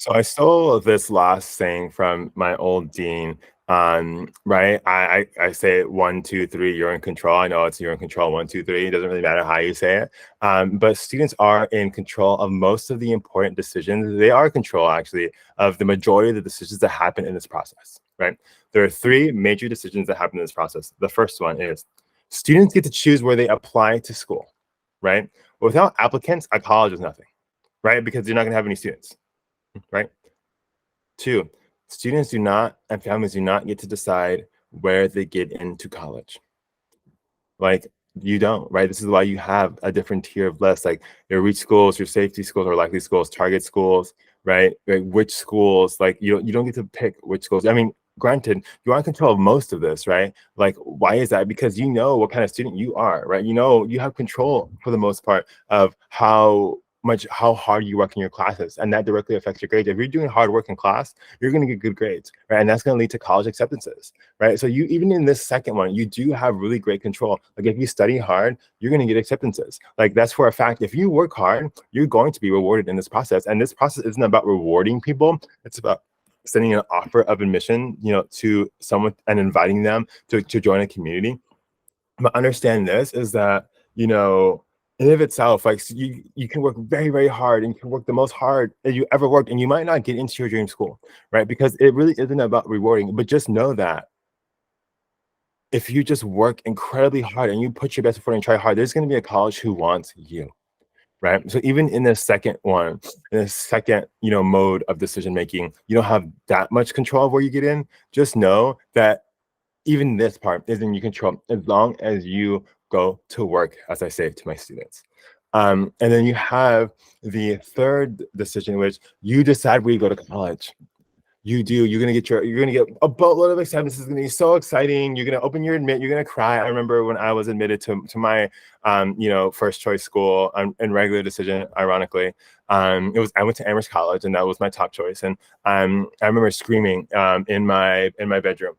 So I stole this last saying from my old dean. Right? I say it, 1, 2, 3, you're in control. I know it's you're in control, 1, 2, 3. It doesn't really matter how you say it. But students are in control of most of the important decisions. They are in control, actually, of the majority of the decisions that happen in this process, right? There are three major decisions that happen in this process. The first one is students get to choose where they apply to school, right? Without applicants, a college is nothing, right? Because you're not going to have any students, right? Two, students do not and families do not get to decide where they get into college. Like, you don't, right? This is why you have a different tier of lists, like your reach schools, your safety schools, or likely schools, target schools, right? Like which schools, like you don't get to pick which schools. I mean, granted, you are in control of most of this, right? Like, why is that? Because you know what kind of student you are, right? You know, you have control for the most part of how hard you work in your classes, and that directly affects your grades. If you're doing hard work in class, you're going to get good grades, right? And that's going to lead to college acceptances, right? So you, even in this second one, you do have really great control. Like, if you study hard, you're going to get acceptances. Like, that's for a fact. If you work hard, you're going to be rewarded in this process. And this process isn't about rewarding people. It's about sending an offer of admission, to someone and inviting them to join a community. But understand this is that, in of itself, like, you can work very, very hard, and you can work the most hard that you ever worked, and you might not get into your dream school, right? Because it really isn't about rewarding. But just know that if you just work incredibly hard and you put your best foot and try hard, there's going to be a college who wants you, right? So even in the second one, in the second, mode of decision making, you don't have that much control of where you get in. Just know that even this part is in your control as long as you go to work, as I say to my students. And then you have the third decision, which you decide where you go to college. You're gonna get a boatload of acceptance. It's gonna be so exciting. You're gonna open your admit, you're gonna cry. I remember when I was admitted to my first choice school in regular decision, ironically. I went to Amherst College, and that was my top choice. And I remember screaming in my bedroom.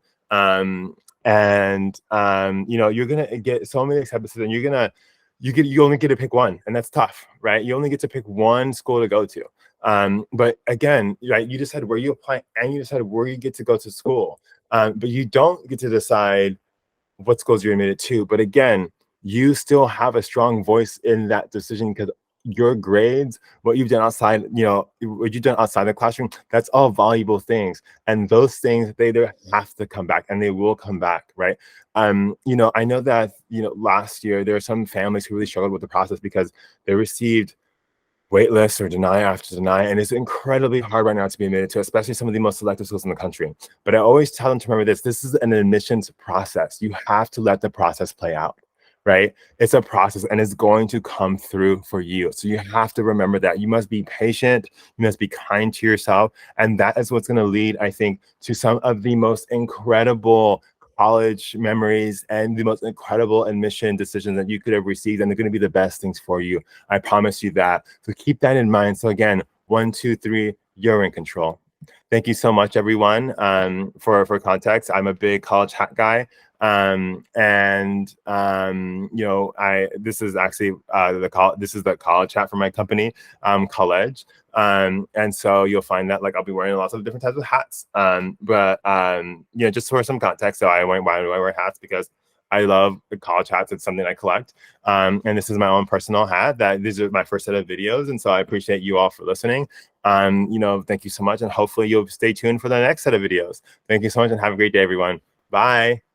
You're gonna get so many acceptances, and you only get to pick one, and that's tough, right? You only get to pick one school to go to. But again, right, you decide where you apply, and you decide where you get to go to school. But you don't get to decide what schools you're admitted to. But again, you still have a strong voice in that decision, because your grades, what you've done outside, what you've done outside the classroom, that's all valuable things. And those things, they have to come back, and they will come back, right? I know that, last year, there are some families who really struggled with the process because they received wait lists or deny after deny, and it's incredibly hard right now to be admitted to, especially some of the most selective schools in the country. But I always tell them to remember this is an admissions process. You have to let the process play out, right? It's a process, and it's going to come through for you. So you have to remember that. You must be patient, you must be kind to yourself, and that is what's going to lead, I think, to some of the most incredible college memories and the most incredible admission decisions that you could have received, and they're going to be the best things for you. I promise you that. So keep that in mind. So again, 1, 2, 3, you're in control. Thank you so much, everyone. For context, I'm a big college hat guy. This is actually the college hat for my company, College. And so you'll find that, like, I'll be wearing lots of different types of hats. Just for some context, so why do I wear hats? Because I love the college hats. It's something I collect. And this is my own personal hat. These are my first set of videos. And so I appreciate you all for listening. Thank you so much. And hopefully you'll stay tuned for the next set of videos. Thank you so much, and have a great day, everyone. Bye.